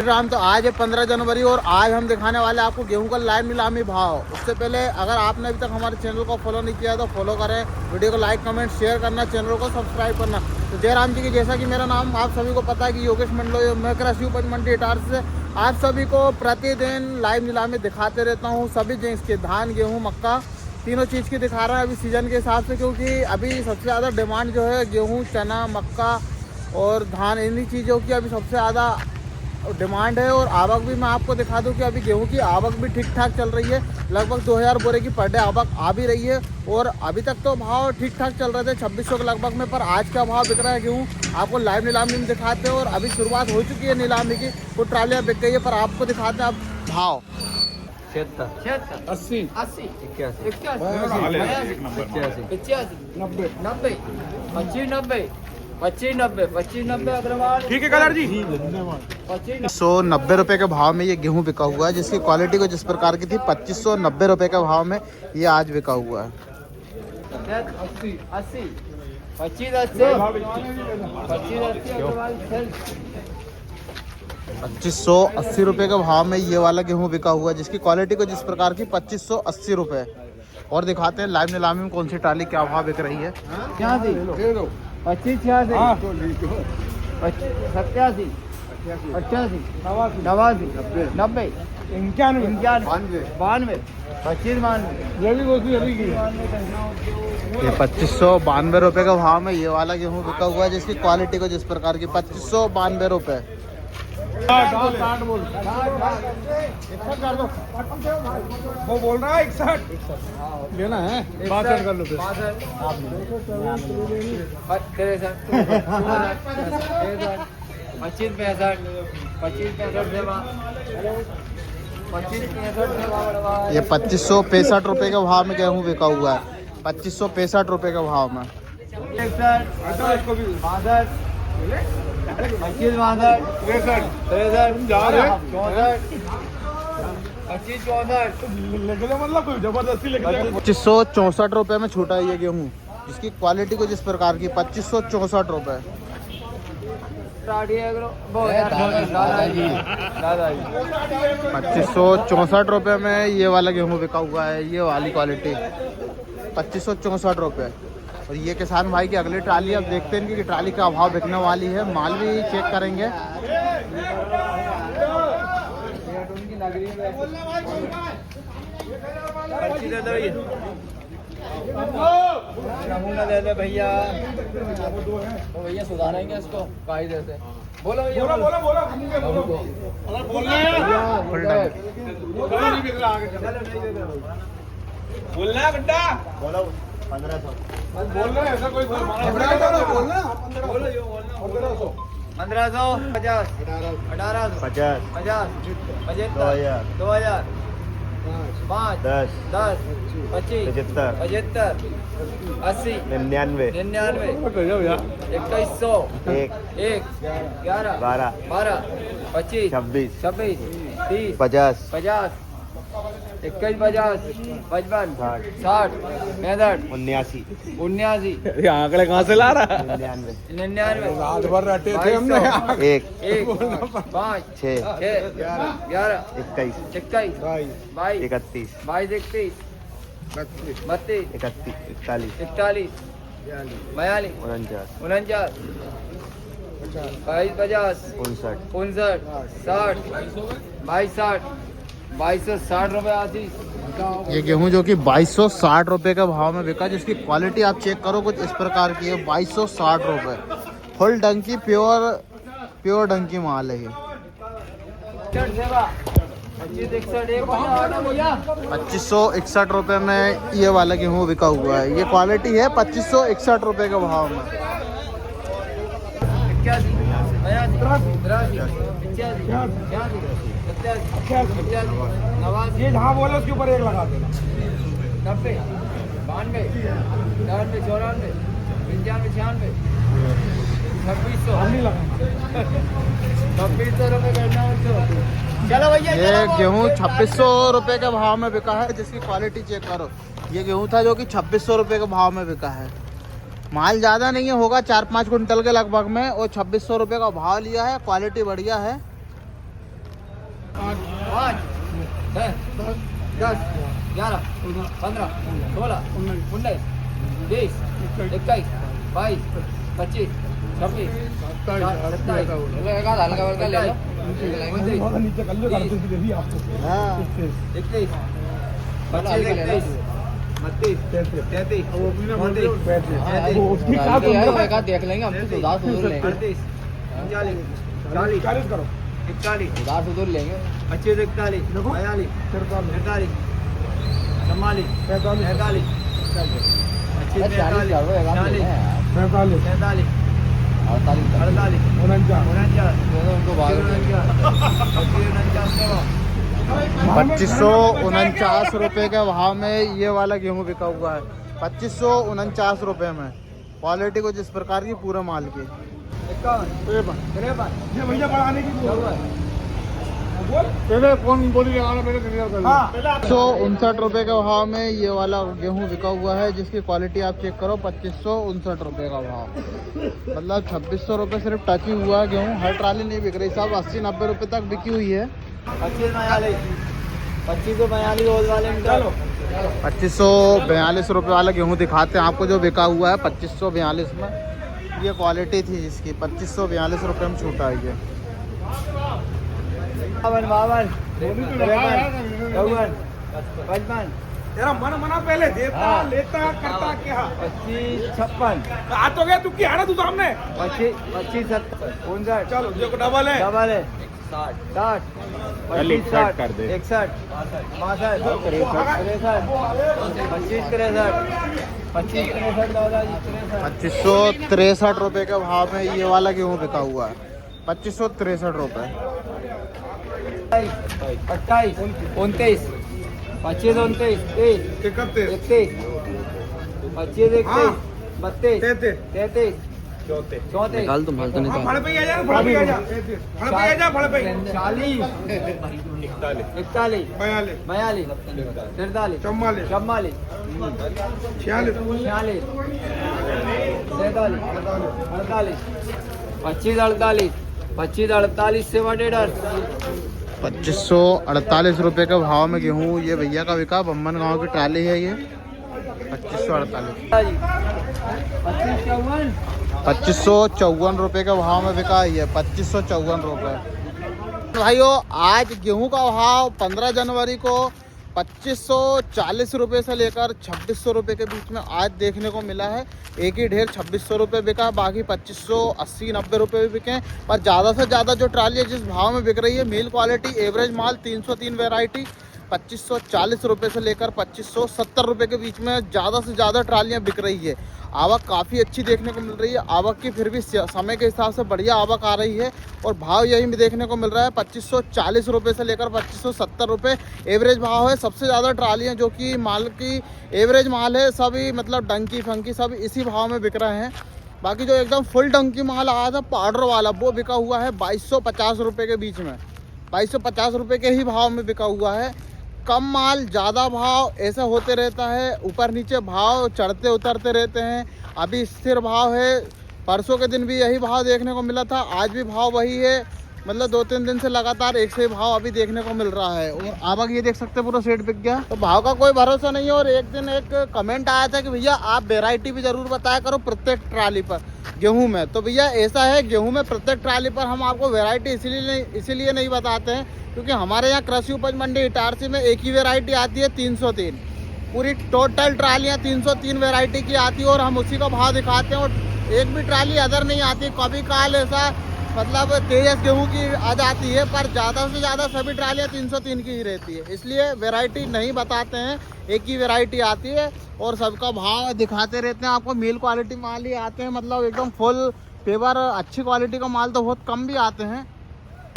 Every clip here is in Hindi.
राम। तो आज है 15 जनवरी और आज हम दिखाने वाले आपको गेहूं का लाइव नीलामी भाव। उससे पहले अगर आपने अभी तक हमारे चैनल को फॉलो नहीं किया तो फॉलो करें, वीडियो को लाइक कमेंट शेयर करना, चैनल को सब्सक्राइब करना। तो जयराम जी की जैसा कि मेरा नाम आप सभी को पता है कि योगेश मंडलो, मैं कृषि उपज मंडी इटार से आप सभी को प्रतिदिन लाइव नीलामी दिखाते रहता हूँ। सभी जिन्स के धान, गेहूँ, मक्का तीनों चीज़ की दिखा रहा है अभी सीज़न के हिसाब से, क्योंकि अभी सबसे ज़्यादा डिमांड जो है गेहूँ, चना, मक्का और धान, इन्हीं चीज़ों की अभी सबसे ज़्यादा डिमांड है। और आवक भी मैं आपको दिखा दूं कि अभी गेहूं की आवक भी ठीक ठाक चल रही है। लगभग 2000 बोरे की पर डे आवक आ भी रही है और अभी तक तो भाव ठीक ठाक चल रहे थे 2600 के लगभग में। पर आज का भाव बिक रहा है गेहूं आपको लाइव नीलामी में दिखाते हैं। और अभी शुरुआत हो चुकी है नीलामी की, कुछ ट्रालियाँ बिक गई है, पर आपको दिखाते हैं अब भाव। 76 80 80 81 90 अग्रवाल। ठीक है कलर जी। 2590 रुपये के भाव में ये गेहूं बिका हुआ है, जिसकी क्वालिटी को जिस प्रकार की थी 2590 रुपये के भाव में ये आज बिका हुआ है। 80 80 25 80 2580 रुपये के भाव में ये वाला गेहूं बिका हुआ है, जिसकी क्वालिटी को जिस प्रकार की 2580 रुपये। और दिखाते हैं लाइव नीलामी में कौन सी टाली क्या भाव बिक रही है। 25 86 87 88 89 90 91 92 25 ये 2592 रुपये के भाव में ये वाला गेहूं बिका हुआ है, जिसकी क्वालिटी को जिस प्रकार की 2592 रुपये। वो बोल रहा है 61 लेना है, 62 कर लो फिर। 25 ये 2565 रुपये के भाव में गेहूं बिका हुआ है, 2565 रुपये के भाव में। 2564 रुपये में छूटा है ये गेहूँ, जिसकी क्वालिटी को जिस प्रकार की 2564 रुपये। 2564 रुपये में ये वाला गेहूँ बिका हुआ है, ये वाली क्वालिटी 2564 रुपये। और ये किसान भाई की अगली ट्राली अब देखते हैं कि ट्राली का भाव बिकने वाली है, माल भी चेक करेंगे। नमूना दे दे भैया, तो भैया सुधारेंगे इसको कायदे से। बोलो भैया, बोलना है बेटा, बोलो 1500 बोलना है, ऐसा कोई 1500 बोलना, 1500 50 1800 50 75 2000 5 10 25 75 80 99 2100 1 11 12 25 26 30 50 21 50 55 60 65 79 आंकड़े कहाँ से ला रहा है? 99 रात भर रटे थे हमने। 1 5 6 11 21 22 31 32 32 32 41 41 42 49 50 59 60 2260 रुपये आशीष। ये गेहूं जो कि 2260 रुपये के भाव में बिका, जिसकी क्वालिटी आप चेक करो कुछ इस प्रकार की है। 2260 रुपये फुल डंकी, प्योर डंकी माल है ये। 2561 रुपये में ये वाला गेहूं बिका हुआ है, ये क्वालिटी है 2561 रुपये के भाव में। 81 ये जहाँ बोले उसके ऊपर एक लगा देना। 90 92 93 94 95 96 2600 हम नहीं लगा। 2600 रुपये करना है तो चलो भैया। ये गेहूं 2600 रुपये के भाव में बिका है, जिसकी क्वालिटी चेक करो। ये गेहूं था जो कि 2600 रुपये के भाव में बिका है। माल ज़्यादा नहीं है, होगा 4-5 कुंटल के लगभग में, और 2600 रुपये का भाव लिया है। क्वालिटी बढ़िया है। 10 10 11 15 16 19 20 21 22 25 26 27 हल्का हल्का ले लो नीचे कर लो कर दो दे दिया आपको 21 25 31 32 33 देख लेंगे हम तो उदास उधर लेंगे 40 करो 41 उदास उधर लेंगे 25 41 42 43 44 45 ₹2549 के भाव में ये वाला गेहूं बिका हुआ है। 2549 रुपए में। क्वालिटी कुछ इस प्रकार की पूरे माल की। 51 ये भैया बढ़ाने की कौन बोली लगाना पहले क्लियर कर लो। 159 के भाव में ये वाला गेहूं बिका हुआ है, जिसकी क्वालिटी आप चेक करो। 2559 का भाव, मतलब 2600 रुपये सिर्फ टच ही हुआ है गेहूं। हर ट्राली नहीं बिक रही साहब, 80-90 रुपये तक बिकी हुई है। 2542 रुपये वाला गेहूं दिखाते हैं आपको जो बिका हुआ है 2542 में। ये क्वालिटी थी जिसकी 2542 रुपये में छूटा है ये। 55 तेरा मन मना पहले देता लेता करता क्या 25 56 आ तो गया तू क्या ना तू सामने 25 57 चलो देखो डबल है 60 25 60 61 62 ₹2563 रुपये के भाव में ये वाला गेहूं बिका हुआ है। 2563 रुपये। 28 29 25 29 इकतीस 31 25 31 32 33 33 34 निकाल तुम हाल तो निकाल। फड़ पे आ जा फड़ पे आ जा फड़ पे आ जा फड़ पे 40 41 42 42 43 44 44 46 46 47 48 25 48 25 48 से 2548 रुपये के भाव में गेहूं ये भैया का बिका। बम्बन गांव की ट्राली है ये। 2548 ₹2554 रुपये के भाव में बिका है ये। 2554 रुपये। भाइयों आज गेहूं का भाव 15 जनवरी को 2540 रुपये से लेकर 2600 रुपये के बीच में आज देखने को मिला है। एक ही ढेर 2600 रुपये बिका, बाकी 2580-90 रुपये भी बिके। पर ज़्यादा से ज़्यादा जो ट्राली है जिस भाव में बिक रही है, मिल क्वालिटी एवरेज माल 303 वैरायटी 2540 रुपये से लेकर 2570 रुपये के बीच में ज़्यादा से ज़्यादा ट्रालियाँ बिक रही है। आवक काफ़ी अच्छी देखने को मिल रही है। आवक की फिर भी समय के हिसाब से बढ़िया आवक आ रही है और भाव यही भी देखने को मिल रहा है 2540 रुपये से लेकर 2570 रुपये एवरेज भाव है। सबसे ज़्यादा ट्रालियाँ जो कि माल की एवरेज माल है सभी मतलब डंकी फंकी सब इसी भाव में बिक रहे हैं। बाकी जो एकदम फुल डंकी माल आया था पाउडर वाला वो बिका हुआ है 2250 रुपये के बीच में। 2250 रुपये के ही भाव में बिका हुआ है। कम माल ज़्यादा भाव ऐसा होते रहता है, ऊपर नीचे भाव चढ़ते उतरते रहते हैं। अभी स्थिर भाव है। परसों के दिन भी यही भाव देखने को मिला था, आज भी भाव वही है। मतलब 2-3 दिन से लगातार एक से भाव अभी देखने को मिल रहा है। और आवक ये देख सकते हैं पूरा सेट बिक गया, तो भाव का कोई भरोसा नहीं है। और एक दिन एक कमेंट आया था कि भैया आप वैरायटी भी ज़रूर बताया करो प्रत्येक ट्राली पर गेहूं में। तो भैया ऐसा है, गेहूं में प्रत्येक ट्राली पर हम आपको वैरायटी इसीलिए नहीं बताते हैं क्योंकि हमारे यहाँ कृषि उपज मंडी इटारसी में एक ही वैरायटी आती है 303। पूरी टोटल ट्रालियाँ 303 वैरायटी की आती है और हम उसी का भाव दिखाते हैं। और एक भी ट्राली अदर नहीं आती। कभी काल ऐसा मतलब तेजस गेहूं की आ जाती है, पर ज़्यादा से ज़्यादा सभी ट्रालियाँ 303 की ही रहती है। इसलिए वैरायटी नहीं बताते हैं, एक ही वैरायटी आती है और सबका भाव दिखाते रहते हैं आपको। मेल क्वालिटी माल ही आते हैं, मतलब एकदम फुल पेवर अच्छी क्वालिटी का माल तो बहुत कम भी आते हैं।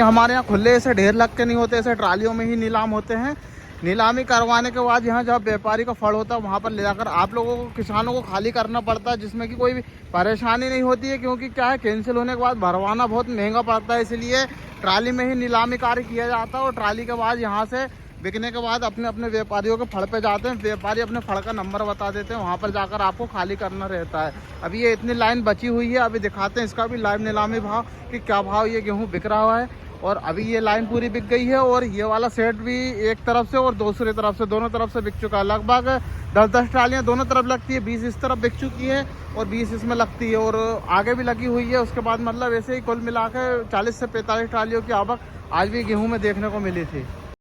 हमारे यहाँ खुले ऐसे ढेर लग के नहीं होते, ऐसे ट्रालियों में ही नीलाम होते हैं। नीलामी करवाने के बाद यहाँ जहाँ व्यापारी का फल होता है वहाँ पर ले जाकर आप लोगों को किसानों को खाली करना पड़ता है, जिसमें कि कोई भी परेशानी नहीं होती है। क्योंकि क्या है, कैंसिल होने के बाद भरवाना बहुत महंगा पड़ता है, इसलिए ट्राली में ही नीलामी कार्य किया जाता है। और ट्राली के बाद यहाँ से बिकने के बाद अपने अपने व्यापारियों के फड़ पे जाते हैं। व्यापारी अपने फड़ का नंबर बता देते हैं, वहाँ पर जाकर आपको खाली करना रहता है। अभी ये इतनी लाइन बची हुई है, अभी दिखाते हैं इसका भी लाइव नीलामी भाव कि क्या भाव ये गेहूँ बिक रहा है। और अभी ये लाइन पूरी बिक गई है और ये वाला सेट भी एक तरफ से और दूसरी तरफ से, दोनों तरफ से बिक चुका है। लगभग 10-10 ट्रालियाँ दोनों तरफ लगती है, 20 इस तरफ बिक चुकी है और 20 इसमें लगती है और आगे भी लगी हुई है। उसके बाद मतलब ऐसे ही कुल मिला के 40 से 45 ट्रालियों की आवक आज भी गेहूं में देखने को मिली थी।